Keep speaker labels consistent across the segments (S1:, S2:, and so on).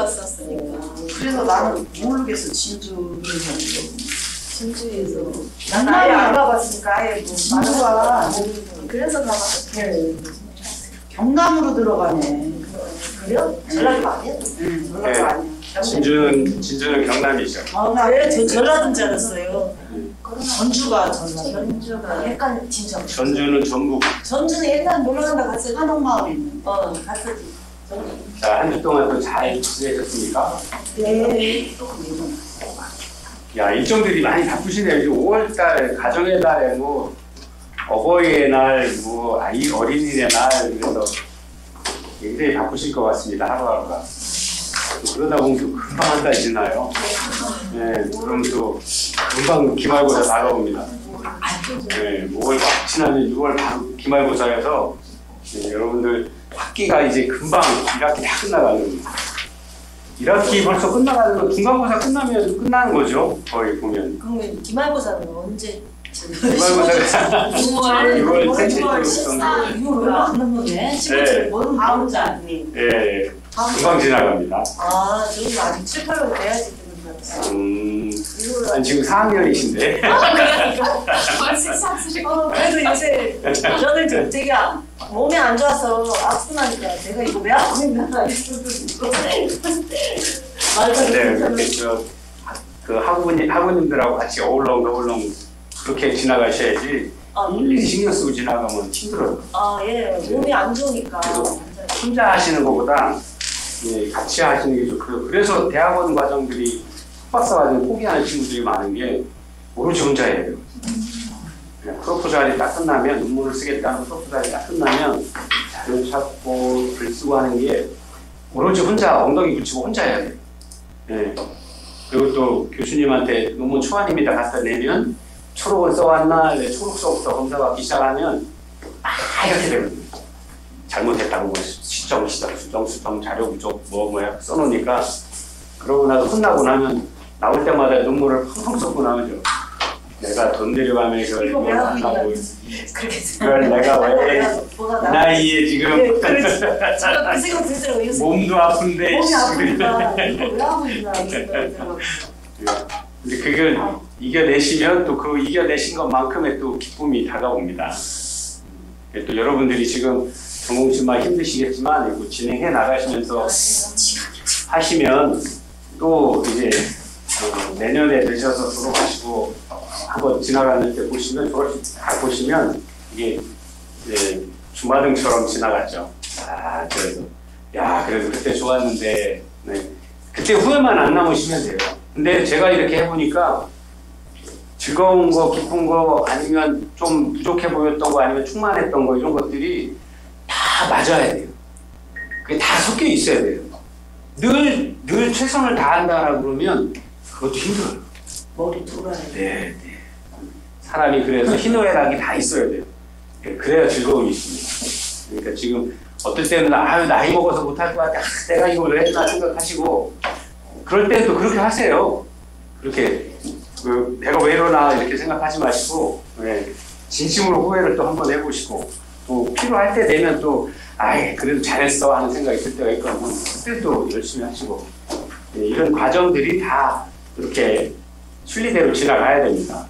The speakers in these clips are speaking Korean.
S1: 갔었으니까.
S2: 그래서 나는 모르겠어. 진주에서.
S1: 진주에서.
S2: 난 아예 안 가봤으니까 아예 뭐 진주가
S1: 그래서 가봤어.
S2: 경남으로 들어가네.
S1: 그래요? 전라도 아니야?
S2: 응, 전라도 아니야.
S3: 진주는 경남이죠.
S1: 네, 저 전라도인 줄 알았어요.
S2: 전주가 전라도.
S1: 전주가 헷갈려. 진짜.
S3: 전주는 전북.
S1: 전주는 옛날 놀러 간다 갔을 때.
S2: 한옥마을에 있는.
S1: 갔었지. 전주.
S3: 자, 한 주 동안 또 잘 지내셨습니까?
S1: 네.
S3: 야, 일정들이 많이 바쁘시네요. 이제 5월달 가정의 달에 뭐 어버이의 날, 뭐 어린이의 날, 그래서 굉장히 바쁘실 것 같습니다. 하루하루가. 그러다 보면 또 금방 한 달 지나요. 네, 그럼 또 금방 기말고사 다가옵니다. 네, 5월 지나면 6월 바로 기말고사여서 네, 여러분들 학기가 이제 금방 1학기 다 끝나가는 겁니다. 1학기 벌써 끝나가는 거, 중간고사 끝나면 끝나는 거죠. 거의 보면.
S1: 그러면 기말고사는 언제?
S3: 기말고사가 6월 셋째 주 정도.
S1: 6월 얼마 안 남았네. 15일 모르면 바로 자.
S3: 예, 금방 지나갑니다.
S1: 저는 아직 7, 8월 돼야지
S3: 아니, 지금 4학년이신데.
S1: 그래도 요새 저는 좀 되게 몸이 안 좋아서 아프나니까 내가 이거 왜 아프나
S3: 네, 그렇게 그 학우님들하고 같이 어울렁 그렇게 지나가셔야지. 일일이 신경 쓰고 지나가면 힘들어요.
S1: 예, 몸이 안 좋으니까.
S3: 혼자 하시는 것보다 예, 같이 하시는 게 좋고요. 그래서 대학원 과정들이 석박사 과정 포기하는 친구들이 많은 게 오로지 혼자 해야 돼요. 프로포잘이 딱 끝나면 논문을 쓰겠다는 프로포잘이 딱 끝나면 자료 찾고 글 쓰고 하는 게 오로지 혼자 엉덩이 붙이고 혼자 해야 돼요. 예. 그리고 또 교수님한테 논문 초안입니다 갖다 내면 초록을 써왔나 초록서부터 검사받기 시작하면 이렇게 되거든요. 잘못했다고 뭐 시점 수정 자료 부족 뭐 써놓으니까 그러고 나서 혼나고 나면 나올 때마다 눈물을 펑펑 쏟고 나오죠. 내가 돈 들여가면서 이걸 안 하고 이걸 내가 왜 이 나이에 지금
S1: 제가 그 생각 들더라고요.
S3: 몸도 아픈데
S1: 몸이 아프니까 이거 왜 하고 있나
S3: 근데 그걸 이겨내시면 또 그 이겨내신 것만큼의 또 기쁨이 다가옵니다. 또 여러분들이 지금 전공신만 힘드시겠지만 이거 진행해 나가시면서 하시면 또 이제 내년에 되셔서 졸업하시고 한번 지나가는 때 보시면 보시면 이게 이제 주마등처럼 지나갔죠. 그래서 그래도 그때 좋았는데 그때 후회만 안 남으시면 돼요. 근데 제가 이렇게 해보니까 즐거운 거, 기쁜 거, 아니면 좀 부족해 보였던 거, 아니면 충만했던 거 이런 것들이 다 맞아야 돼요. 그게 다 섞여 있어야 돼요. 늘 최선을 다한다라고 그러면 그것도 힘들어요.
S1: 머리 돌아야 돼.
S3: 네. 사람이 그래서 희노애락이 다 있어야 돼요. 그래야 즐거움이 있습니다. 그러니까 지금 어떨 때는 나이 먹어서 못할 것 같아. 내가 이걸 왜 했나 생각하시고 그럴 때는 또 그렇게 하세요. 그렇게 내가 왜 이러나 이렇게 생각하지 마시고 진심으로 후회를 또 한번 해보시고 또 필요할 때 되면 또 그래도 잘했어 하는 생각이 들 때가 있거든요. 그때 또 열심히 하시고 이런 과정들이 다 이렇게 순리대로 지나가야 됩니다.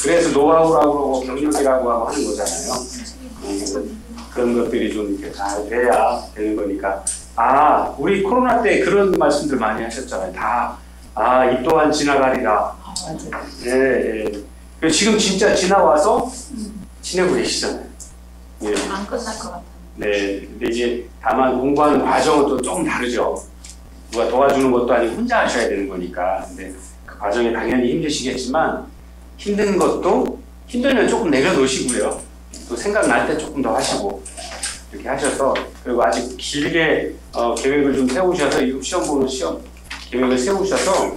S3: 그래서 노하우라고 하고 경력이라고 하고 하는 거잖아요. 그런 것들이 좀 이렇게 잘 돼야 되는 거니까 우리 코로나 때 그런 말씀들 많이 하셨잖아요. 이 또한 지나가리라. 네. 지금 진짜 지나와서 지내고 계시잖아요.
S1: 안 끝날 것 같아요.
S3: 네. 근데 이제 다만 공부하는 과정은 또 조금 다르죠. 누가 도와주는 것도 아니고 혼자 하셔야 되는 거니까. 근데 그 과정이 당연히 힘드시겠지만 힘든 것도 힘들면 조금 내려놓으시고요. 또 생각날 때 조금 더 하시고 이렇게 하셔서 그리고 아직 길게 계획을 좀 세우셔서 시험 보는 계획을 세우셔서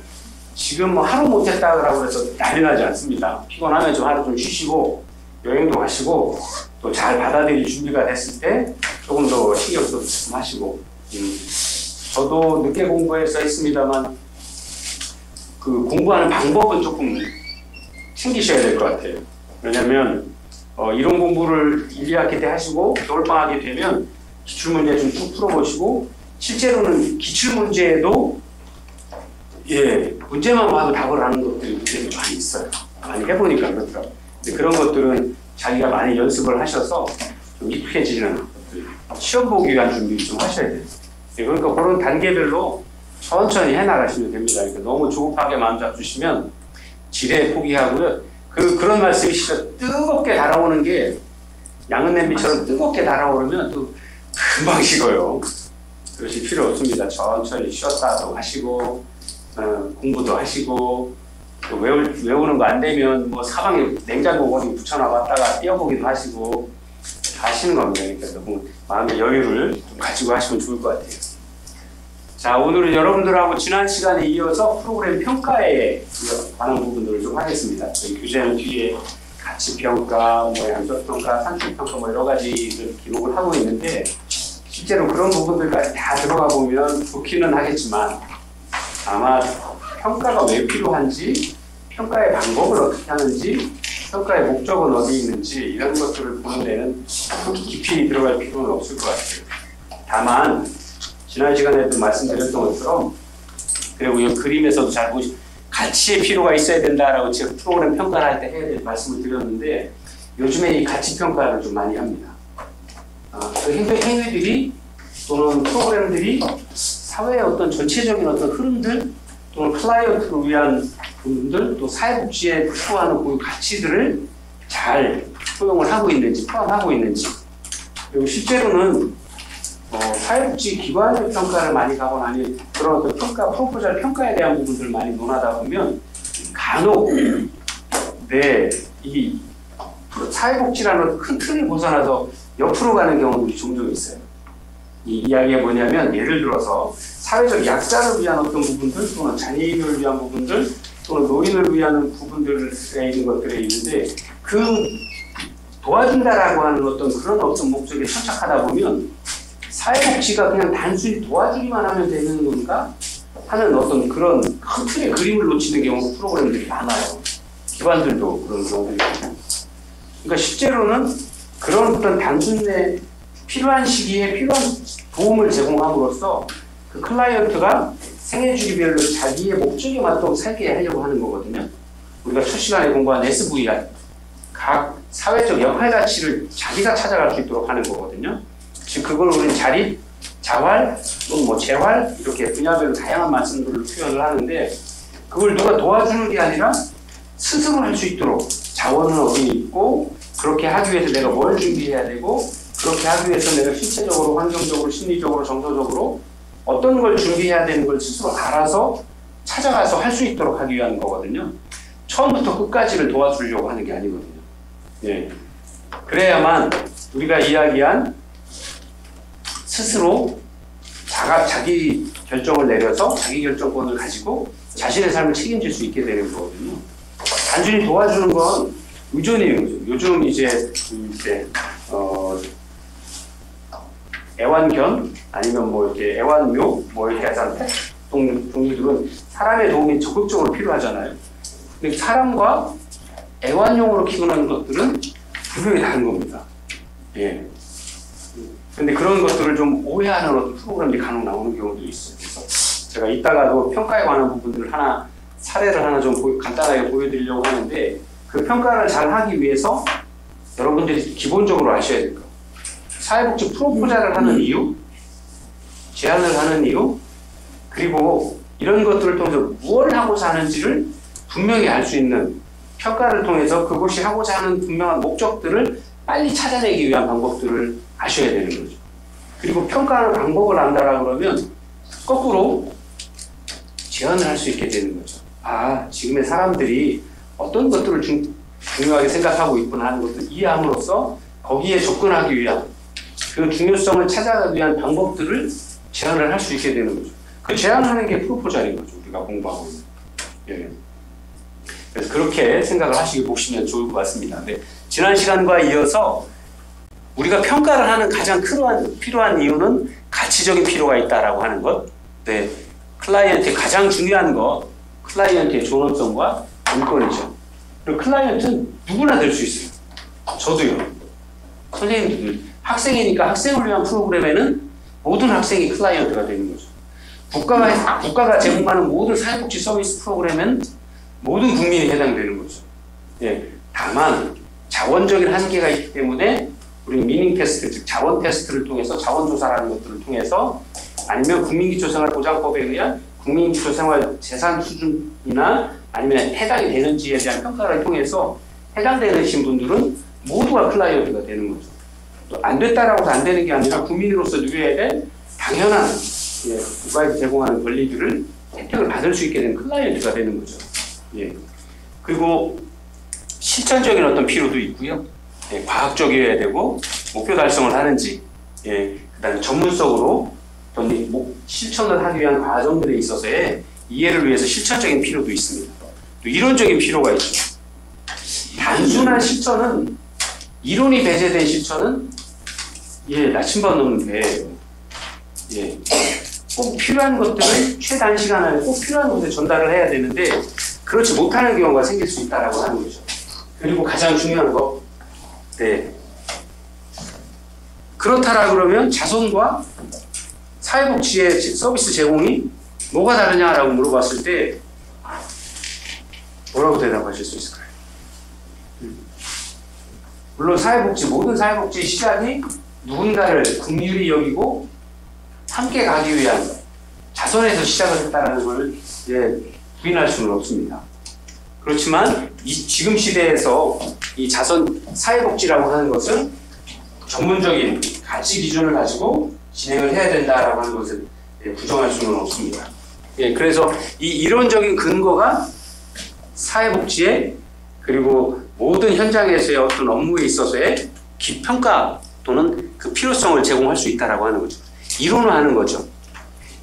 S3: 지금 뭐 하루 못했다고 해서 난리 나지 않습니다. 피곤하면 좀 하루 좀 쉬시고 여행도 가시고 또 잘 받아들일 준비가 됐을 때 조금 더 신경도 좀 하시고 저도 늦게 공부해서 했습니다만 그 공부하는 방법은 조금 챙기셔야 될 것 같아요. 왜냐면 이론 공부를 1, 2학기 때 하시고 겨울방학이 되면 기출문제 좀 쭉 풀어보시고 실제로는 기출문제에도 문제만 봐도 답을 하는 것들이 문제가 많이 있어요. 많이 해보니까 그렇더라고요. 근데 그런 것들은 자기가 많이 연습을 하셔서 좀 익숙해지는 것들, 시험 보기 위한 준비를 좀 하셔야 돼요. 그러니까 그런 단계별로 천천히 해나가시면 됩니다. 그러니까 너무 조급하게 마음 잡수시면 지레 포기하고요. 그런 말씀이 진짜 뜨겁게 달아오는 게 양은 냄비처럼 뜨겁게 달아오르면 또 금방 식어요. 그러실 필요 없습니다. 천천히 쉬었다도 하시고 공부도 하시고 또 외우는 거 안 되면 뭐 사방에 냉장고 어디 붙여놔봤다가 띄어보기도 하시고 하시는 겁니다. 그러니까 너무 마음의 여유를 좀 가지고 하시면 좋을 것 같아요. 자, 오늘은 여러분들하고 지난 시간에 이어서 프로그램 평가에 관한 부분들을 좀 하겠습니다. 저희 교재는 뒤에 가치평가, 양적평가, 산출평가 여러 가지를 기록을 하고 있는데 실제로 그런 부분들까지 다 들어가 보면 좋기는 하겠지만 아마 평가가 왜 필요한지, 평가의 방법을 어떻게 하는지, 평가의 목적은 어디 있는지 이런 것들을 보는 데는 그렇게 깊이 들어갈 필요는 없을 것 같아요. 다만 지난 시간에도 말씀드렸던 것처럼 그리고 이 그림에서도 잘 보시 가치의 필요가 있어야 된다라고 제가 프로그램 평가를 할 때 해야 될 말씀을 드렸는데 요즘에 이 가치 평가를 좀 많이 합니다. 그 행위들이 또는 프로그램들이 사회의 어떤 전체적인 어떤 흐름들 또는 클라이언트를 위한 부분들 또 사회복지에 추구하는 그 가치들을 잘 포용을 하고 있는지 포함하고 있는지 그리고 실제로는 사회복지 기관의 평가를 많이 가고 나니 그런 어떤 평가, 프로포절 평가에 대한 부분들을 많이 논하다 보면 간혹 이 사회복지라는 큰 틀을 벗어나서 옆으로 가는 경우들이 종종 있어요. 이 이야기가 뭐냐면 예를 들어서 사회적 약자를 위한 어떤 부분들 또는 장애인을 위한 부분들 또는 노인을 위한 부분들에 있는 것들에 있는데 그 도와준다라고 하는 어떤 그런 어떤 목적에 천착하다 보면 사회복지가 그냥 단순히 도와주기만 하면 되는 건가 하는 어떤 그런 큰 틀의 그림을 놓치는 경우 프로그램들이 많아요. 기관들도 그런 경우들이 많아요. 그러니까 실제로는 그런 어떤 단순에 필요한 시기에 필요한 도움을 제공함으로써 그 클라이언트가 생애주기별로 자기의 목적에 맞도록 살게 하려고 하는 거거든요. 우리가 첫 시간에 공부한 SVR, 각 사회적 역할 가치를 자기가 찾아갈 수 있도록 하는 거거든요. 즉 그걸 우리는 자립, 자활, 또는 뭐 재활 이렇게 분야별로 다양한 말씀들을 표현을 하는데 그걸 누가 도와주는 게 아니라 스스로 할 수 있도록 자원은 어디 있고 그렇게 하기 위해서 내가 뭘 준비해야 되고 그렇게 하기 위해서 내가 신체적으로, 환경적으로, 심리적으로, 정서적으로 어떤 걸 준비해야 되는 걸 스스로 알아서 찾아가서 할 수 있도록 하기 위한 거거든요. 처음부터 끝까지를 도와주려고 하는 게 아니거든요. 예. 그래야만 우리가 이야기한 스스로 자기 결정을 내려서 자기 결정권을 가지고 자신의 삶을 책임질 수 있게 되는 거거든요. 단순히 도와주는 건 의존이에요. 요즘 이제 애완견 아니면 뭐 이렇게 애완묘 뭐 이렇게 하는 펫 동물들은 사람의 도움이 적극적으로 필요하잖아요. 근데 사람과 애완용으로 키우는 것들은 분명히 다른 겁니다. 예. 근데 그런 것들을 좀 오해하는 어떤 프로그램이 간혹 나오는 경우도 있어요. 그래서 제가 이따가도 평가에 관한 부분들을 사례를 하나 좀 간단하게 보여드리려고 하는데 그 평가를 잘 하기 위해서 여러분들이 기본적으로 아셔야 될 거. 사회복지 프로포자를 하는 이유, 제안을 하는 이유, 그리고 이런 것들을 통해서 무엇을 하고자 하는지를 분명히 알 수 있는 평가를 통해서 그것이 하고자 하는 분명한 목적들을 빨리 찾아내기 위한 방법들을 아셔야 되는 거죠. 그리고 평가하는 방법을 안다라 그러면 거꾸로 제안을 할 수 있게 되는 거죠. 지금의 사람들이 어떤 것들을 중요하게 생각하고 있구나 하는 것을 이해함으로써 거기에 접근하기 위한 그 중요성을 찾아가기 위한 방법들을 제안을 할 수 있게 되는 거죠. 그 제안하는 게 프로포절인 거죠. 우리가 공부하고 있는. 예. 그래서 그렇게 생각을 하시고 보시면 좋을 것 같습니다. 네. 지난 시간과 이어서 우리가 평가를 하는 가장 필요한 이유는 가치적인 필요가 있다라고 하는 것. 네. 클라이언트의 가장 중요한 것, 클라이언트의 존엄성과 인권이죠. 그리고 클라이언트는 누구나 될 수 있어요. 저도요. 선생님들, 학생이니까 학생을 위한 프로그램에는 모든 학생이 클라이언트가 되는 거죠. 국가가 제공하는 모든 사회복지 서비스 프로그램은 모든 국민이 해당되는 거죠. 예, 다만 자원적인 한계가 있기 때문에 우리 미닝 테스트, 즉 자원 테스트를 통해서 자원조사라는 것들을 통해서 아니면 국민기초생활보장법에 의한 국민기초생활 재산 수준이나 아니면 해당이 되는지에 대한 평가를 통해서 해당되는 분들은 모두가 클라이언트가 되는 거죠. 또 안 됐다라고 해서 안 되는 게 아니라 국민으로서 누려야 될 당연한 예, 국가에서 제공하는 권리들을 혜택을 받을 수 있게 되는 클라이언트가 되는 거죠. 예. 그리고 실천적인 어떤 필요도 있고요. 예, 과학적이어야 되고 목표 달성을 하는지, 예, 그다음에 전문적으로 어떤 실천을 하기 위한 과정들에 있어서의 이해를 위해서 실천적인 필요도 있습니다. 또 이론적인 필요가 있죠. 단순한 실천은 이론이 배제된 실천은 예, 나침반 배예요. 예, 꼭 필요한 것들을 최단 시간 안에 꼭 필요한 곳에 전달을 해야 되는데 그렇지 못하는 경우가 생길 수 있다라고 하는 거죠. 그리고 가장 중요한 거, 네, 그렇다라 그러면 자선과 사회복지의 서비스 제공이 뭐가 다르냐라고 물어봤을 때 뭐라고 대답하실 수 있을까요? 물론 모든 사회복지 시작이 누군가를 긍휼히 여기고 함께 가기 위한 자선에서 시작을 했다는 걸 부인할 수는 없습니다. 그렇지만 지금 시대에서 이 자선 사회복지라고 하는 것은 전문적인 가치 기준을 가지고 진행을 해야 된다라고 하는 것을 부정할 수는 없습니다. 예, 그래서 이 이론적인 근거가 사회복지에 그리고 모든 현장에서의 어떤 업무에 있어서의 기평가 또는 그 필요성을 제공할 수 있다라고 하는 거죠. 이론을 하는 거죠.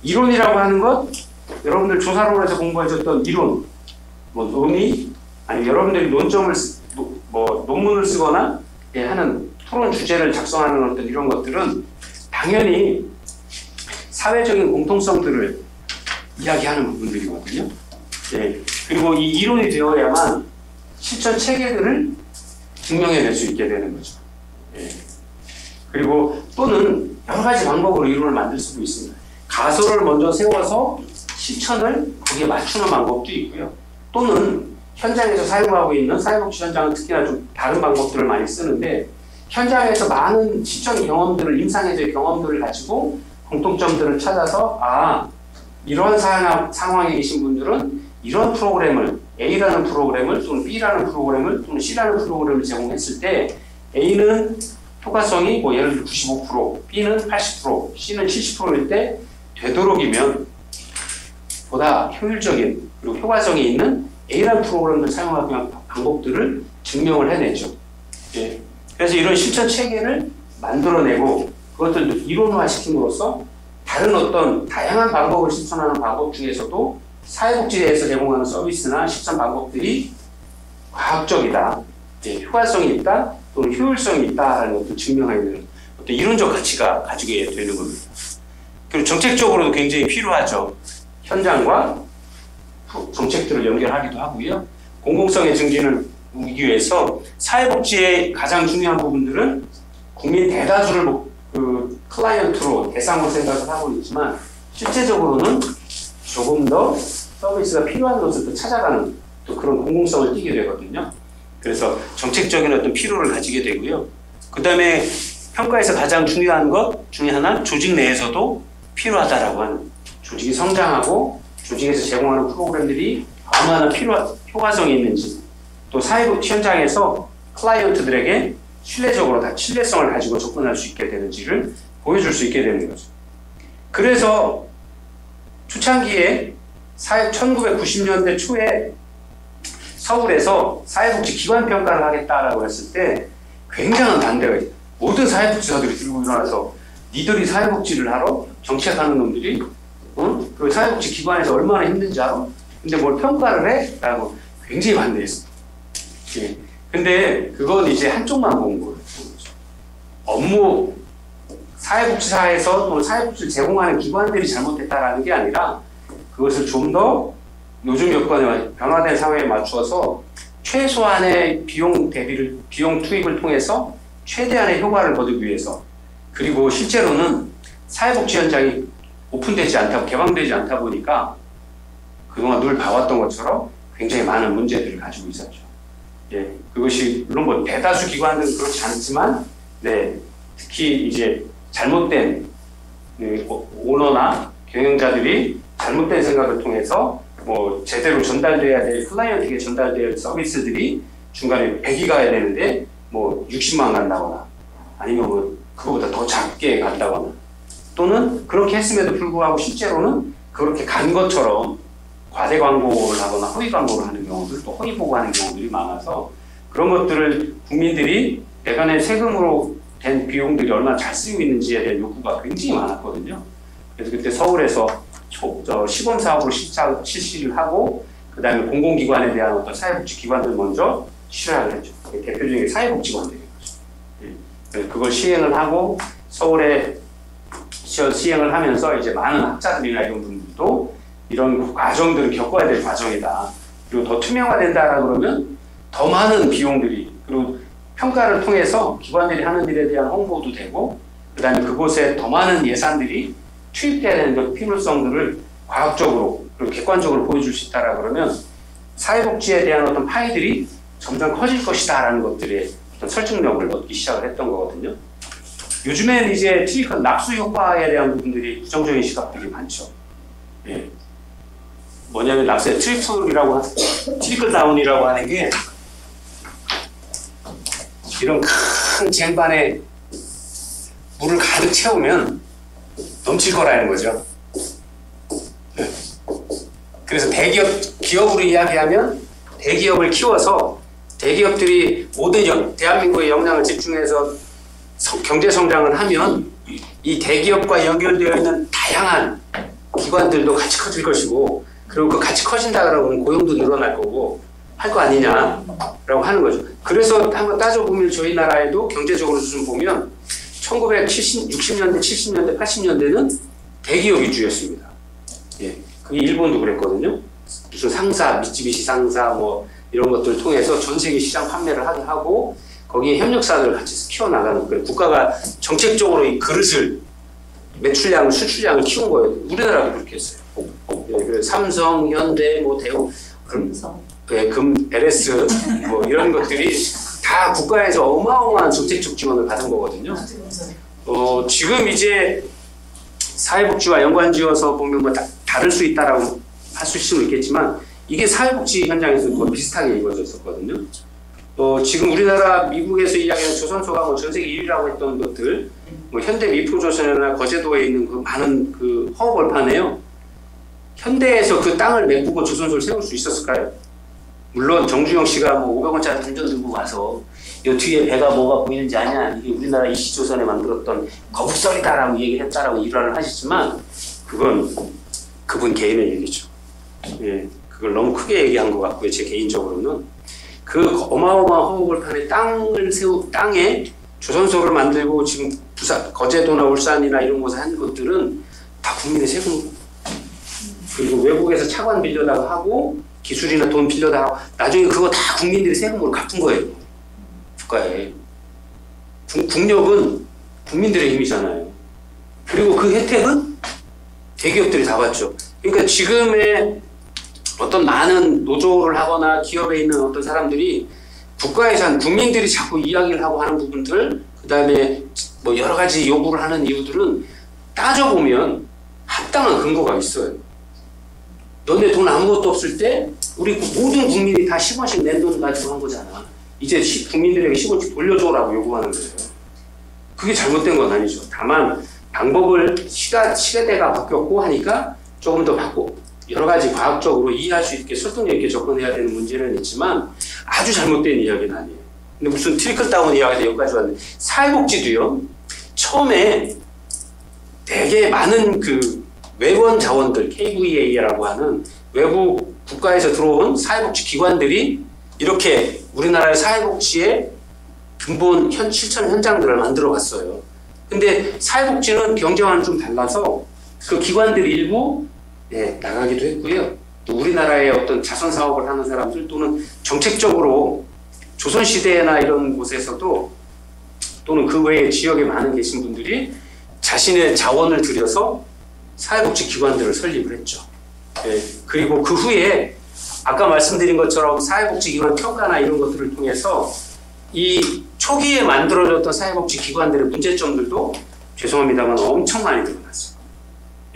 S3: 이론이라고 하는 것, 여러분들 조사론에서 공부하셨던 이론, 논의, 아니면 여러분들이 논문을 쓰거나 하는 토론 주제를 작성하는 어떤 이런 것들은 당연히 사회적인 공통성들을 이야기하는 부분들이거든요. 예. 그리고 이 이론이 되어야만 실천 체계들을 증명해낼 수 있게 되는 거죠. 예. 그리고 또는 여러 가지 방법으로 이론을 만들 수도 있습니다. 가설을 먼저 세워서 실천을 거기에 맞추는 방법도 있고요. 또는 현장에서 사용하고 있는 사회복지 현장은 특히나 좀 다른 방법들을 많이 쓰는데 현장에서 많은 실천 경험들을, 임상에서의 경험들을 가지고 공통점들을 찾아서 이러한 상황에 계신 분들은 이런 프로그램을 A라는 프로그램을 또는 B라는 프로그램을 또는 C라는 프로그램을 제공했을 때 A는 효과성이 예를 들어 95%, B는 80%, C는 70%일 때 되도록이면 보다 효율적인 그리고 효과성이 있는 A라는 프로그램을 사용하기 위한 방법들을 증명을 해내죠. 예. 그래서 이런 실천 체계를 만들어내고 그것들도 이론화시킴으로써 다른 어떤 다양한 방법을 실천하는 방법 중에서도 사회복지에서 제공하는 서비스나 실천 방법들이 과학적이다, 효과성이 있다, 또는 효율성이 있다라는 것을 증명하는 어떤 이론적 가치가 가지게 되는 겁니다. 그리고 정책적으로도 굉장히 필요하죠. 현장과 정책들을 연결하기도 하고요. 공공성의 증진을 이기 위해서 사회복지의 가장 중요한 부분들은 국민 대다수를 클라이언트로 대상으로 생각을 하고 있지만 실제적으로는 조금 더 서비스가 필요한 것을 또 찾아가는 또 그런 공공성을 띠게 되거든요. 그래서 정책적인 어떤 필요를 가지게 되고요. 그 다음에 평가에서 가장 중요한 것 중에 하나, 조직 내에서도 필요하다라고 하는, 조직이 성장하고 조직에서 제공하는 프로그램들이 얼마나 효과성이 있는지, 또 사회복지 현장에서 클라이언트들에게 신뢰성을 가지고 접근할 수 있게 되는지를 보여줄 수 있게 되는 거죠. 그래서 초창기에 1990년대 초에 서울에서 사회복지 기관 평가를 하겠다라고 했을 때 굉장한 반대가 있어요. 모든 사회복지사들이 들고 일어나서 니들이 사회복지를 하러? 정책하는 놈들이? 그 사회복지 기관에서 얼마나 힘든지 알아? 근데 뭘 평가를 해? 라고 굉장히 반대했어요. 예. 근데 그건 이제 한쪽만 본 거예요. 사회복지사에서 또는 사회복지를 제공하는 기관들이 잘못했다라는 게 아니라 그것을 좀 더 요즘 여건에 변화된 사회에 맞추어서 최소한의 비용 투입을 통해서 최대한의 효과를 거두기 위해서, 그리고 실제로는 사회복지 현장이 오픈되지 않다, 개방되지 않다 보니까 그동안 늘 봐왔던 것처럼 굉장히 많은 문제들을 가지고 있었죠. 예, 그것이 물론 뭐 대다수 기관들은 그렇지 않지만, 네, 특히 이제 잘못된 오너나 경영자들이 잘못된 생각을 통해서 뭐 제대로 전달돼야 될 클라이언트에게 전달될 서비스들이 중간에 100이 가야 되는데 뭐 60만 간다거나 아니면 뭐 그거보다 더 작게 간다거나 또는 그렇게 했음에도 불구하고 실제로는 그렇게 간 것처럼 과대 광고를 하거나 허위 광고를 하는 경우들 또 허위 보고하는 경우들이 많아서 그런 것들을 국민들이 내가 낸 세금으로 된 비용들이 얼마나 잘 쓰이고 있는지에 대한 요구가 굉장히 많았거든요. 그래서 그때 서울에서 시범 사업으로 실시를 하고 그 다음에 공공기관에 대한 어떤 사회복지 기관들 먼저 실행을 했죠. 대표적인 게 사회복지관들이에요. 예. 그걸 시행을 하고 서울에 시행을 하면서 이제 많은 학자들이나 이런 분들도 이런 과정들을 겪어야 될 과정이다. 그리고 더 투명화된다라 그러면 더 많은 비용들이 그리고 평가를 통해서 기관들이 하는 일에 대한 홍보도 되고 그 다음에 그곳에 더 많은 예산들이 투입돼야 되는 그 필요성들을 과학적으로 그리고 객관적으로 보여줄 수 있다라 그러면 사회복지에 대한 어떤 파이들이 점점 커질 것이다라는 것들의 어떤 설득력을 얻기 시작을 했던 거거든요. 요즘엔 이제 트리클 낙수 효과에 대한 부분들이 부정적인 시각들이 많죠. 예. 뭐냐면 낙수의 트리클 다운이라고 하는 게 이런 큰 쟁반에 물을 가득 채우면 넘칠 거라는 거죠. 네. 그래서 기업으로 이야기하면 대기업을 키워서 대기업들이 모든 대한민국에 역량을 집중해서 경제 성장을 하면 이 대기업과 연결되어 있는 다양한 기관들도 같이 커질 것이고 그리고 그 같이 커진다 그러면 고용도 늘어날 거고 할 거 아니냐라고 하는 거죠. 그래서 한번 따져보면 저희 나라에도 경제적으로 좀 보면 1960년대, 70년대, 80년대는 대기업 위주였습니다. 예, 그게 일본도 그랬거든요. 무슨 상사, 미쓰비시 상사 뭐 이런 것들을 통해서 전 세계 시장 판매를 하게 하고 거기에 협력사들을 같이 키워나가는 거예요. 국가가 정책적으로 이 그릇을 매출량을 수출량을 키운 거예요. 우리나라도 그렇게 했어요. 예, 그래서 삼성, 현대, 뭐 대우, LS 뭐 이런 것들이 다 국가에서 어마어마한 정책적 지원을 받은 거거든요. 지금 이제 사회복지와 연관지어서 보면 뭐 다를 수 있다라고 할 수는 있겠지만 이게 사회복지 현장에서 뭐 비슷하게 이루어졌었거든요. 지금 우리나라 미국에서 이야기하는 조선소가 뭐 전 세계 1위라고 했던 것들, 뭐 현대 미프로조선이나 거제도에 있는 그 많은 그 허허벌판에요. 현대에서 그 땅을 메꾸고 조선소를 세울 수 있었을까요? 물론 정주영 씨가 뭐 500원짜리 던전 들고 가서 이 뒤에 배가 뭐가 보이는지 아냐? 이게 우리나라 이시조선에 만들었던 거북설이다라고 얘기를 했다라고 일화를 하시지만 그건 그분 개인의 얘기죠. 예, 그걸 너무 크게 얘기한 것 같고요. 제 개인적으로는 그 어마어마한 허허벌판에 땅에 조선소를 만들고 지금 부산, 거제도나 울산이나 이런 곳에 한 것들은 다 국민의 세금 그리고 외국에서 차관 빌려다가 하고 기술이나 돈 빌려다가 하고 나중에 그거 다 국민들이 세금으로 갚은 거예요. 국가에. 국력은 국민들의 힘이잖아요. 그리고 그 혜택은 대기업들이 다 받죠. 그러니까 지금의 어떤 많은 노조를 하거나 기업에 있는 어떤 사람들이 국가에서 한 국민들이 자꾸 이야기를 하고 하는 부분들 그 다음에 뭐 여러 가지 요구를 하는 이유들은 따져보면 합당한 근거가 있어요. 너네 돈 아무것도 없을 때 우리 모든 국민이 다 10원씩 낸 돈 가지고 한 거잖아. 이제 국민들에게 10원씩 돌려줘라고 요구하는 거예요. 그게 잘못된 건 아니죠. 다만 방법을 시대가 바뀌었고 하니까 조금 더 여러 가지 과학적으로 이해할 수 있게 설득력 있게 접근해야 되는 문제는 있지만 아주 잘못된 이야기는 아니에요. 근데 무슨 트리클 다운 이야기가 여기까지 왔는데 사회복지도요. 처음에 되게 많은 그 외원 자원들 KVA라고 하는 외부 국가에서 들어온 사회복지 기관들이 이렇게 우리나라의 사회복지의 근본 실천 현장들을 만들어 갔어요. 근데 사회복지는 경제와는 좀 달라서 그 기관들 일부 나가기도 했고요. 또 우리나라의 어떤 자선 사업을 하는 사람들 또는 정책적으로 조선시대나 이런 곳에서도 또는 그 외에 지역에 많은 계신 분들이 자신의 자원을 들여서 사회복지기관들을 설립을 했죠. 예, 그리고 그 후에 아까 말씀드린 것처럼 사회복지기관 평가나 이런 것들을 통해서 이 초기에 만들어졌던 사회복지기관들의 문제점들도 죄송합니다만 엄청 많이 드러났어요.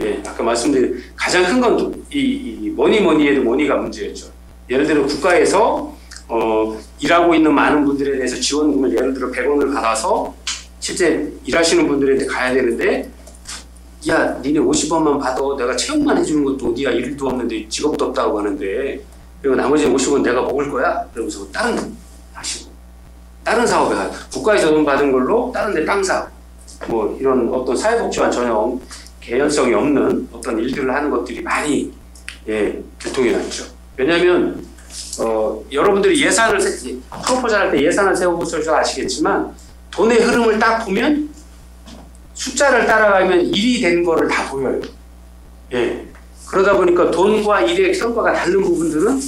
S3: 예, 아까 말씀드린 가장 큰 건 이 뭐니 해도 뭐니가 문제였죠. 예를 들어 국가에서 일하고 있는 많은 분들에 대해서 지원금을 예를 들어 100원을 받아서 실제 일하시는 분들한테 가야 되는데 야 니네 50원만 받아 내가 채용만 해주는 것도 어디야 일도 없는데 직업도 없다고 하는데 그리고 나머지 50원 내가 먹을 거야 그러면서 다른 하시고 다른 사업에 가요. 국가에서 돈 받은 걸로 다른 데 땅 사업 뭐 이런 어떤 사회복지와 전혀 개연성이 없는 어떤 일들을 하는 것들이 많이 들통이 났죠. 왜냐하면 여러분들이 예산을 프로포즈 할 때 예산을 세워보셔서 아시겠지만 돈의 흐름을 딱 보면 숫자를 따라가면 일이 된 거를 다 보여요. 예. 그러다 보니까 돈과 일의 성과가 다른 부분들은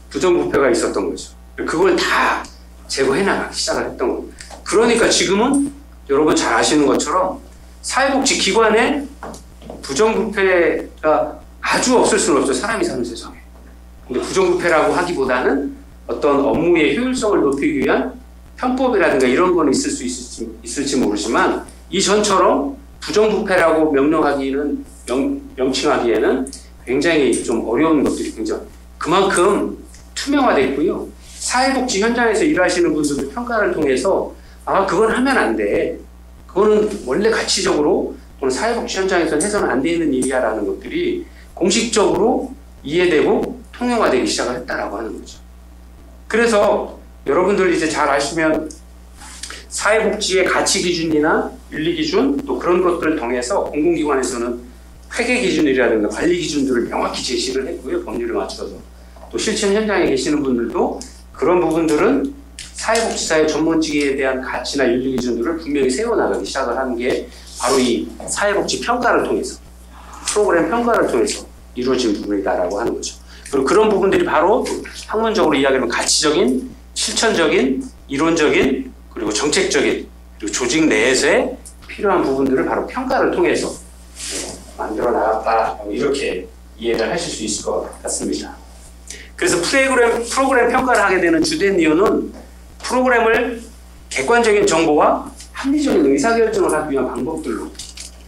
S3: 부정부패가 있었던 거죠. 그걸 다 제거해 나가기 시작을 했던 겁니다. 그러니까 지금은 여러분 잘 아시는 것처럼 사회복지 기관에 부정부패가 아주 없을 수는 없죠. 사람이 사는 세상에. 근데 부정부패라고 하기보다는 어떤 업무의 효율성을 높이기 위한 편법이라든가 이런 건 있을 수 있을지 모르지만 이전처럼 부정부패라고 명칭하기에는 굉장히 좀 어려운 것들이 굉장히 그만큼 투명화됐고요. 사회복지 현장에서 일하시는 분들도 평가를 통해서 아 그건 하면 안 돼. 그거는 원래 가치적으로 또는 사회복지 현장에서는 해서는 안 되는 일이야 라는 것들이 공식적으로 이해되고 통용화되기 시작을 했다라고 하는 거죠. 그래서 여러분들 이제 잘 아시면 사회복지의 가치 기준이나 윤리 기준 또 그런 것들을 통해서 공공기관에서는 회계 기준이라든가 관리 기준들을 명확히 제시를 했고요. 법률에 맞춰서. 또 실천 현장에 계시는 분들도 그런 부분들은 사회복지사의 전문직에 대한 가치나 윤리 기준들을 분명히 세워나가기 시작을 하는 게 바로 이 사회복지 평가를 통해서 프로그램 평가를 통해서 이루어진 부분이다라고 하는 거죠. 그리고 그런 부분들이 바로 학문적으로 이야기하면 가치적인, 실천적인, 이론적인, 그리고 정책적인, 그리고 조직 내에서의 필요한 부분들을 바로 평가를 통해서 만들어 나갔다. 이렇게 이해를 하실 수 있을 것 같습니다. 그래서 프로그램 평가를 하게 되는 주된 이유는 프로그램을 객관적인 정보와 합리적인 의사결정을 하기 위한 방법들로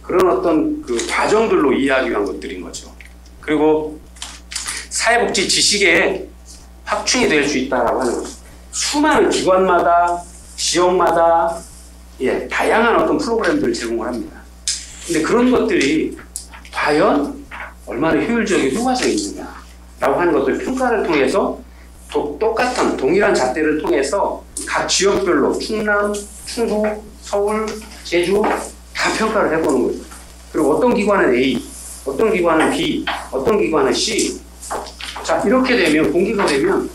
S3: 그런 어떤 그 과정들로 이해하기 위한 것들인 거죠. 그리고 사회복지 지식의 확충이 될 수 있다고 하는 거죠. 수많은 기관마다 지역마다 다양한 어떤 프로그램들을 제공을 합니다. 근데 그런 것들이 과연 얼마나 효율적이고 효과적이 있느냐라고 하는 것들 평가를 통해서 똑같은 동일한 잣대를 통해서 각 지역별로 충남, 충북, 서울, 제주 다 평가를 해보는 거죠. 그리고 어떤 기관은 A, 어떤 기관은 B, 어떤 기관은 C. 자 이렇게 되면 공개가 되면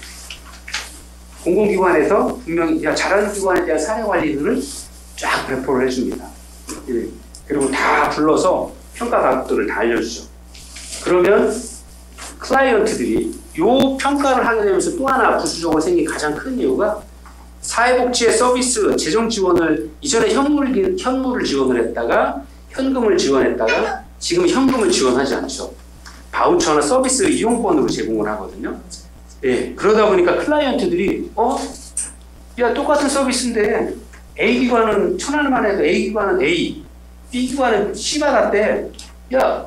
S3: 공공기관에서 분명히 잘하는 기관에 대한 사례 관리들을 쫙 배포를 해줍니다. 그리고 다 불러서 평가 가격들을 다 알려주죠. 그러면 클라이언트들이 이 평가를 하게 되면서 또 하나 부수적으로 생긴 가장 큰 이유가 사회복지의 서비스 재정 지원을 이전에 현물을 지원을 했다가 현금을 지원했다가 지금 현금을 지원하지 않죠. 바우처나 서비스 이용권으로 제공을 하거든요. 그러다 보니까 클라이언트들이 야 똑같은 서비스인데 A 기관은 1,000원만 해도 A 기관은 A, B 기관은 C 받았대. 야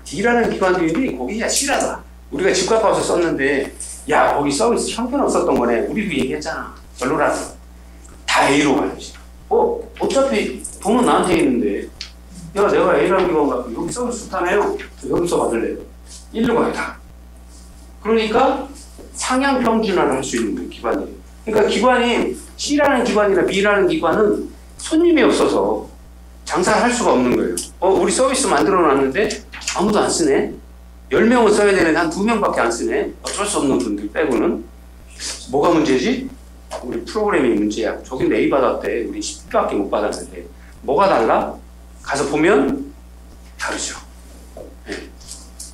S3: D라는 기관도 있는데 거기 C라다. 우리가 집값하우스 썼는데 야 거기 서비스 형편없었던 거네. 우리도 얘기했잖아. 별로라서 다 A로 가야지. 어차피 돈은 나한테 있는데 야 내가 A라는 기관 갖고 여기 서비스 좋다며요. 여기서 받을래요. 1로 가야 다. 그러니까 상향 평준화를 할 수 있는 기관이에요. 그러니까 기관이 C라는 기관이나 B라는 기관은 손님이 없어서 장사를 할 수가 없는 거예요. 우리 서비스 만들어 놨는데 아무도 안 쓰네. 10명은 써야 되는데 한 2명밖에 안 쓰네. 어쩔 수 없는 분들 빼고는. 뭐가 문제지? 우리 프로그램이 문제야. 저긴 A 받았대. 우리 10밖에 못 받았는데. 뭐가 달라? 가서 보면 다르죠.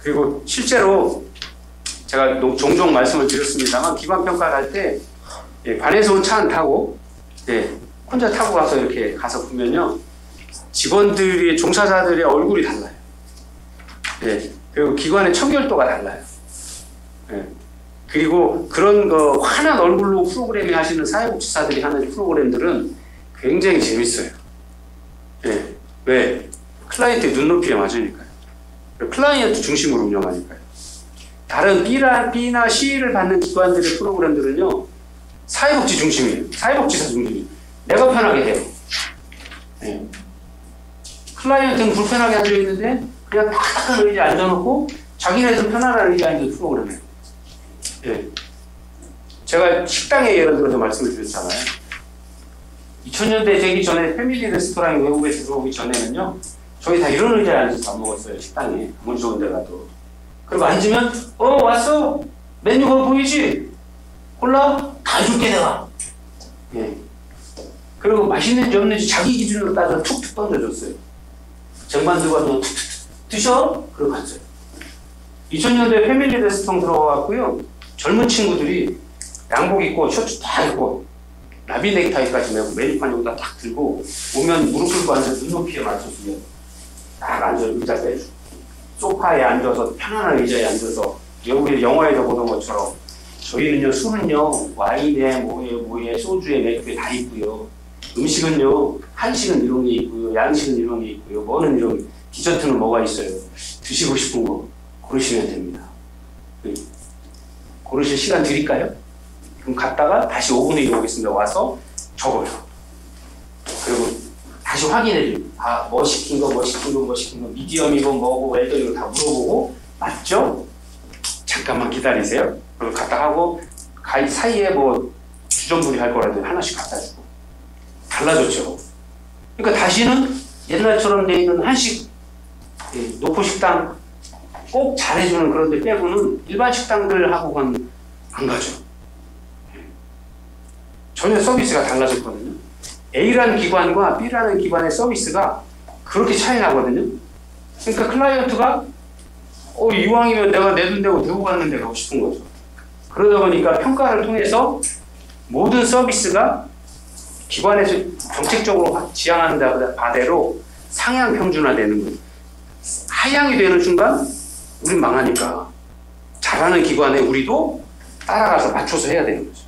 S3: 그리고 실제로 제가 종종 말씀을 드렸습니다만 기관 평가를 할 때 관에서 온 차 안 타고 혼자 타고 가서 이렇게 가서 보면요 직원들의 종사자들의 얼굴이 달라요. 예. 그리고 기관의 청결도가 달라요. 예. 그리고 그런 거 환한 얼굴로 프로그래밍 하시는 사회복지사들이 하는 프로그램들은 굉장히 재밌어요. 예. 왜? 클라이언트의 눈높이에 맞으니까요. 클라이언트 중심으로 운영하니까요. 다른 B나 C를 받는 기관들의 프로그램들은요, 사회복지 중심이에요. 사회복지사 중심이에요. 내가 편하게 해요. 예. 클라이언트는 불편하게 앉아있는데 그냥 딱딱한 의자에 앉아놓고 자기네들 편안한 의자에 앉아서 프로그램이에요. 예. 제가 식당에 예를 들어서 말씀을 드렸잖아요. 2000년대 되기 전에 패밀리 레스토랑이 외국에 들어오기 전에는요, 저희 다 이런 의자에 앉아서 밥 먹었어요. 식당에. 아무리 좋은 데 가도. 그리고 앉으면 왔어? 메뉴가 보이지? 콜라? 다 줄게 내가. 예. 그리고 맛있는지 없는지 자기 기준으로 따져 툭툭 던져줬어요. 쟁반 들고 와서 툭툭 드셔? 그러고 갔어요. 2000년도에 패밀리 레스토랑 들어가고요. 젊은 친구들이 양복 입고 셔츠 다 입고 나비 넥타이까지 메고 메뉴판 여기다 딱 들고 오면 무릎 꿇고 앉아서 눈높이에 맞춰주면 딱 앉아 의자 빼주고 소파에 앉아서 편안한 의자에 앉아서 우리 영화에서 보던 것처럼 저희는요 술은요 와인에 뭐에 소주에 맥주에 다 있고요. 음식은요 한식은 이런 게 있고요. 양식은 이런 게 있고요. 뭐는 이런 디저트는 뭐가 있어요. 드시고 싶은 거 고르시면 됩니다. 고르실 시간 드릴까요? 그럼 갔다가 다시 5분 후에 오겠습니다. 와서 적어요. 그리고 다시 확인해줘요. 뭐 시킨 거 미디엄이고 뭐고 웰던이고 다 물어보고 맞죠? 잠깐만 기다리세요. 그리고 갔다 하고 사이에 뭐 주전부리 할 거라도 하나씩 갖다 주고 달라졌죠. 그러니까 다시는 옛날처럼 돼 있는 한식 노포식당 꼭 잘해주는 그런 데 빼고는 일반 식당들하고는 안 가죠. 전혀 서비스가 달라졌거든요. A라는 기관과 B라는 기관의 서비스가 그렇게 차이 나거든요. 그러니까 클라이언트가 이왕이면 내가 내 돈 내고 들고 가는 데 가고 싶은 거죠. 그러다 보니까 평가를 통해서 모든 서비스가 기관에서 정책적으로 지향하는 바대로 상향 평준화되는 거예요. 하향이 되는 순간 우린 망하니까 잘하는 기관에 우리도 따라가서 맞춰서 해야 되는 거죠.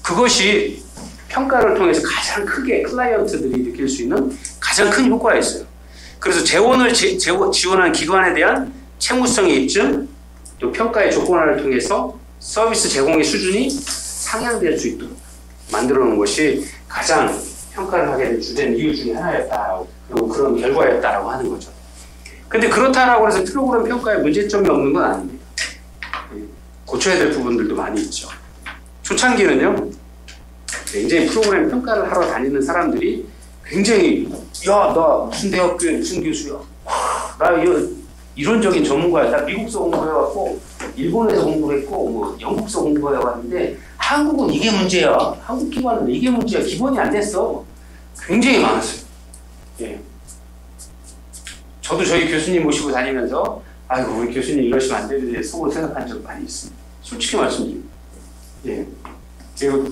S3: 그것이 평가를 통해서 가장 크게 클라이언트들이 느낄 수 있는 가장 큰 효과였어요. 그래서 재원을 지원하는 기관에 대한 채무성의 입증, 또 평가의 조건화를 통해서 서비스 제공의 수준이 상향될 수 있도록 만들어 놓은 것이 가장 평가를 하게 된 주된 이유 중에 하나였다. 그리고 그런 결과였다라고 하는 거죠. 근데 그렇다라고 해서 프로그램 평가에 문제점이 없는 건 아닙니다. 고쳐야 될 부분들도 많이 있죠. 초창기는요, 굉장히 프로그램 평가를 하러 다니는 사람들이 굉장히 나 무슨 대학교에 무슨 교수야, 나 이론적인 전문가야, 나 미국서 공부해왔고 일본에서 공부했고 뭐 영국서 공부해왔는데 한국은 이게 문제야, 한국 기관은 이게 문제야, 기본이 안 됐어. 굉장히 많았어요. 예. 저도 저희 교수님 모시고 다니면서 아이고 우리 교수님 이러시면 안 되는데 속으로 생각한 적 많이 있습니다. 솔직히 말씀드립니다. 예. 그리고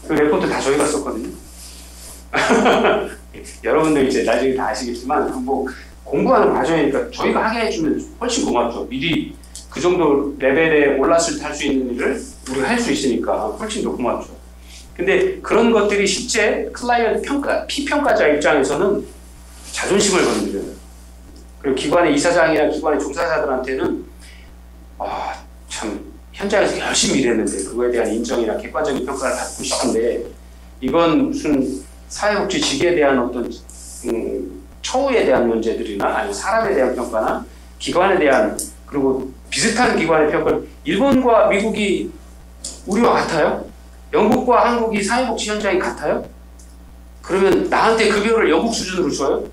S3: 그 레포트 다 저희가 썼거든요. 여러분들 이제 나중에 다 아시겠지만 뭐 공부하는 과정이니까 저희가 하게 해주면 훨씬 고맙죠. 미리 그 정도 레벨에 올랐을 때 할 수 있는 일을 우리가 할 수 있으니까 훨씬 더 고맙죠. 근데 그런 것들이 실제 클라이언트 평가, 피평가자 입장에서는 자존심을 건드려요. 그리고 기관의 이사장이나 기관의 종사자들한테는 참 현장에서 열심히 일했는데 그거에 대한 인정이나 객관적인 평가를 받고 싶은데 이건 무슨 사회복지 직에 대한 어떤 처우에 대한 문제들이나 아니면 사람에 대한 평가나 기관에 대한 그리고 비슷한 기관의 평가를 일본과 미국이 우리와 같아요? 영국과 한국이 사회복지 현장이 같아요? 그러면 나한테 급여를 영국 수준으로 줘요?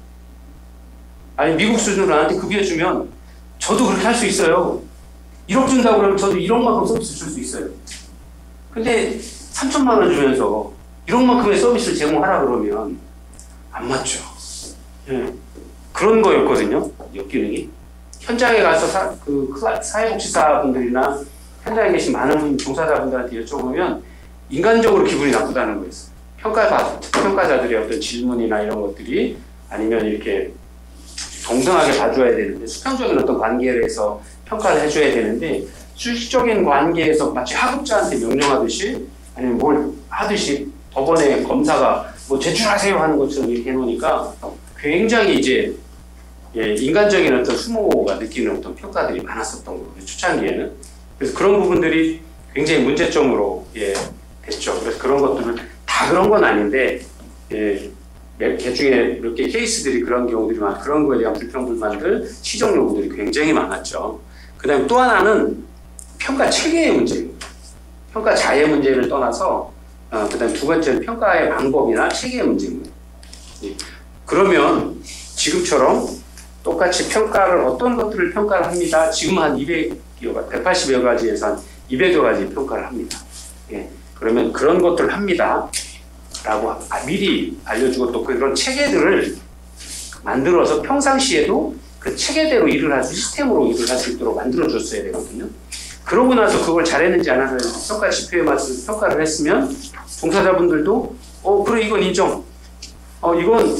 S3: 아니 미국 수준으로 나한테 급여 주면 저도 그렇게 할 수 있어요. 1억 준다고 그러면 저도 1억만큼 서비스 줄 수 있어요. 근데 3천만 원 주면서 1억만큼의 서비스를 제공하라 그러면 안 맞죠. 예. 그런 거였거든요. 역기능이. 현장에 가서 사회복지사분들이나 현장에 계신 많은 종사자분들한테 여쭤보면 인간적으로 기분이 나쁘다는 거였어요. 평가자들의 어떤 질문이나 이런 것들이 아니면 이렇게 동등하게 봐줘야 되는데, 수평적인 어떤 관계에서 평가를 해줘야 되는데, 수식적인 관계에서 마치 하급자한테 명령하듯이 아니면 뭘 하듯이 법원의 검사가 뭐 제출하세요 하는 것처럼 이렇게 해놓으니까 굉장히 이제 인간적인 어떤 수모가 느끼는 어떤 평가들이 많았었던 거예요. 초창기에는. 그래서 그런 부분들이 굉장히 문제점으로 됐죠. 그래서 그런 것들을 다 그런 건 아닌데 몇 개 중에 몇 개 케이스들이 그런 경우들이 많고 그런 거에 대한 불평불만들, 시정 요구들이 굉장히 많았죠. 그 다음에 또 하나는 평가 체계의 문제입니다. 평가 자의 문제를 떠나서 그 다음에 두 번째는 평가의 방법이나 체계의 문제입니다. 그러면 지금처럼 똑같이 평가를 어떤 것들을 평가를 합니다. 지금 한 180여 가지에서 한 200여 가지 평가를 합니다. 그러면 그런 것들을 합니다. 라고 미리 알려주고 또 그런 체계들을 만들어서 평상시에도 그 체계대로 일을 할 수, 시스템으로 일을 할 수 있도록 만들어줬어야 되거든요. 그러고 나서 그걸 잘했는지 안 했는지 평가 지표에 맞춰서 평가를 했으면 종사자분들도 그래 이건 인정. 이건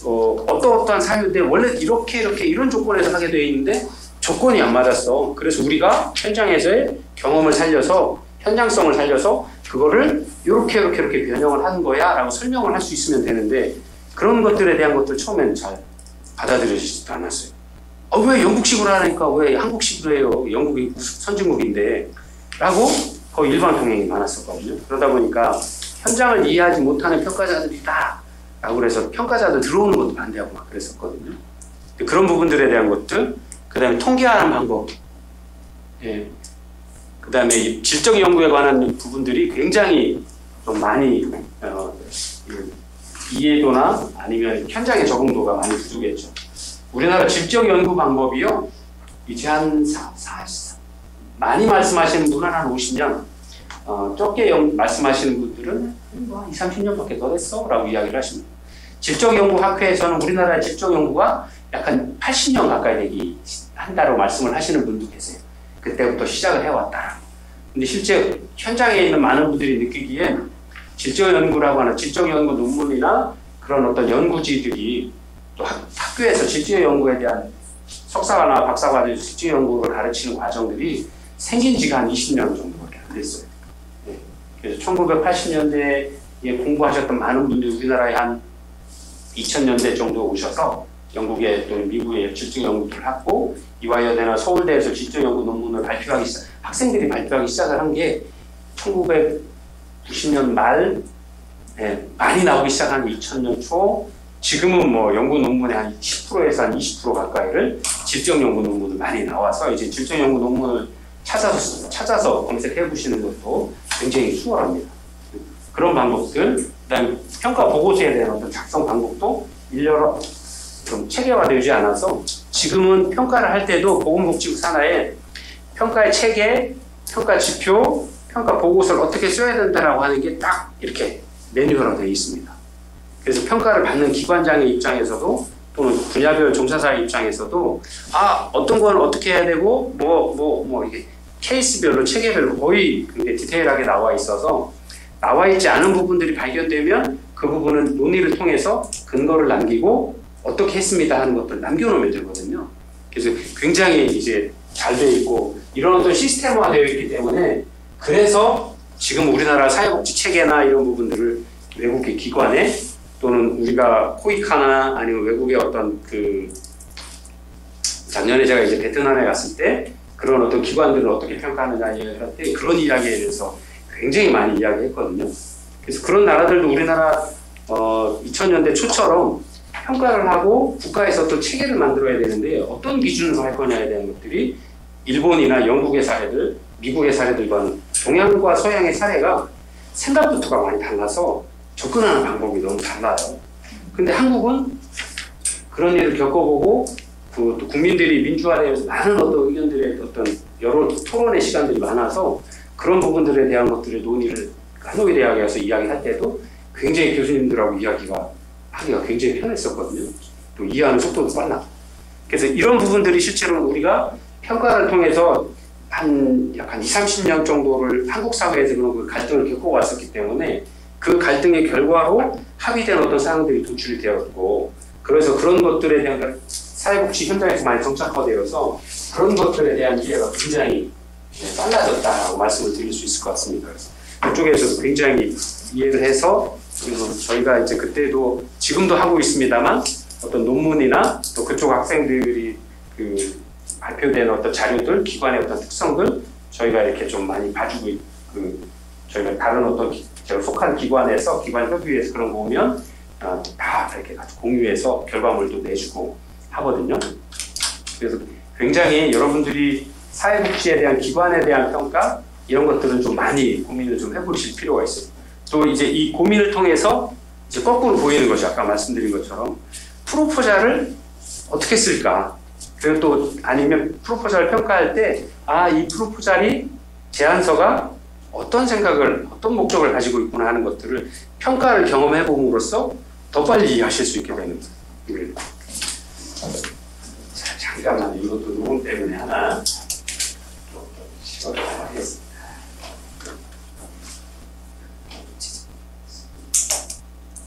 S3: 어떠한 사유인데 원래 이렇게 이런 조건에서 하게 되어 있는데 조건이 안 맞았어. 그래서 우리가 현장에서의 경험을 살려서 현장성을 살려서 그거를 이렇게 변형을 하는 거야 라고 설명을 할 수 있으면 되는데 그런 것들에 대한 것들 처음에는 잘 받아들여지지도 않았어요. 왜 영국식으로 하니까 왜 한국식으로 해요? 영국이 선진국인데 라고 거의 일반 동행이 많았었거든요. 그러다 보니까 현장을 이해하지 못하는 평가자들이다 라고 그래서 평가자들 들어오는 것도 반대하고 막 그랬었거든요. 그런 부분들에 대한 것들, 그 다음에 통계하는 방법, 그 다음에 질적 연구에 관한 부분들이 굉장히 좀 많이 이해도나 아니면 현장의 적응도가 많이 부족했죠. 우리나라 질적 연구 방법이요, 이제 한 많이 말씀하시는 분은 한 50년, 적게 말씀하시는 분들은 뭐 20, 30년밖에 더 됐어 라고 이야기를 하십니다. 질적 연구 학회에서는 우리나라의 질적 연구가 약간 80년 가까이 되기 한다고 말씀을 하시는 분도 계세요. 그때부터 시작을 해왔다. 근데 실제 현장에 있는 많은 분들이 느끼기엔 질적 연구라고 하는 질적 연구 논문이나 그런 어떤 연구지들이 또 학교에서 질적 연구에 대한 석사나 박사과정 질적 연구를 가르치는 과정들이 생긴 지가 한 20년 정도밖에 안 됐어요. 그래서 1980년대에 공부하셨던 많은 분들이 우리나라에 한 2000년대 정도 오셔서 영국에 또 미국에 질적 연구를 하고 이화여대나 서울대에서 질적 연구 논문을 발표하기 시작, 학생들이 발표하기 시작을 한 게 1990년 말 많이 나오기 시작한 2000년 초, 지금은 뭐 연구 논문의 한 10%에서 한 20% 가까이를 질적 연구 논문을 많이 나와서 이제 질적 연구 논문을 찾아서 검색해 보시는 것도 굉장히 수월합니다. 그런 방법들, 그다음에 평가 보고서에 대한 어떤 작성 방법도 일렬로 좀 체계화되지 않아서 지금은 평가를 할 때도 보건복지부 산하에 평가의 체계, 평가 지표, 평가 보고서를 어떻게 써야 된다라고 하는 게 딱 이렇게 매뉴얼화 되어 있습니다. 그래서 평가를 받는 기관장의 입장에서도 또는 분야별 종사자의 입장에서도 어떤 건 어떻게 해야 되고 뭐 이게 케이스별로 체계별로 거의 굉장히 디테일하게 나와 있어서 나와 있지 않은 부분들이 발견되면 그 부분은 논의를 통해서 근거를 남기고 어떻게 했습니다 하는 것들을 남겨놓으면 되거든요. 그래서 굉장히 이제 잘 되어 있고 이런 어떤 시스템화 되어 있기 때문에 그래서 지금 우리나라 사회복지 체계나 이런 부분들을 외국의 기관에 또는 우리가 코이카나 아니면 외국의 어떤 작년에 제가 이제 베트남에 갔을 때 그런 어떤 기관들을 어떻게 평가하느냐 이야기를 할 때 그런 이야기에 대해서 굉장히 많이 이야기했거든요. 그래서 그런 나라들도 우리나라 2000년대 초처럼 평가를 하고 국가에서 어떤 체계를 만들어야 되는데 어떤 기준으로 할 거냐에 대한 것들이 일본이나 영국의 사례들, 미국의 사례들과는 동양과 서양의 사례가 생각부터가 많이 달라서 접근하는 방법이 너무 달라요. 근데 한국은 그런 일을 겪어보고 또 국민들이 민주화되면서 많은 어떤 의견들의 어떤 여러 토론의 시간들이 많아서 그런 부분들에 대한 것들의 논의를 하노이 대학에서 이야기할 때도 굉장히 교수님들하고 하기가 굉장히 편했었거든요. 또 이해하는 속도도 빨라. 그래서 이런 부분들이 실제로 우리가 평가를 통해서 약한 20, 30년 정도를 한국 사회에서 그런 갈등을 겪어왔었기 때문에 그 갈등의 결과로 합의된 어떤 사항들이 도출이 되었고, 그래서 그런 것들에 대한 사회복지 현장에서 많이 정착화되어서 그런 것들에 대한 이해가 굉장히 빨라졌다라고 말씀을 드릴 수 있을 것 같습니다. 그래서 그쪽에서도 굉장히 이해를 해서, 그리고 저희가 이제 그때도 지금도 하고 있습니다만 어떤 논문이나 또 그쪽 학생들이 그 발표된 어떤 자료들, 기관의 어떤 특성들 저희가 이렇게 좀 많이 봐주고 저희가 다른 어떤 제가 속한 기관에서 기관 협의회에서 그런 거 오면 다 이렇게 같이 공유해서 결과물도 내주고 하거든요. 그래서 굉장히 여러분들이 사회복지에 대한 기관에 대한 평가 이런 것들은 좀 많이 고민을 좀 해보실 필요가 있어요. 또 이제 이 고민을 통해서 이제 거꾸로 보이는 거죠. 아까 말씀드린 것처럼 프로포잘을 어떻게 쓸까? 그리고 또 아니면 프로포잘을 평가할 때 이 프로포잘이 제안서가 어떤 생각을, 어떤 목적을 가지고 있구나 하는 것들을 평가를 경험해 봄으로써 더 빨리 이해하실 수 있게 되는 거예요. 자, 잠깐만 이것도 녹음 때문에 하나 하겠습니다.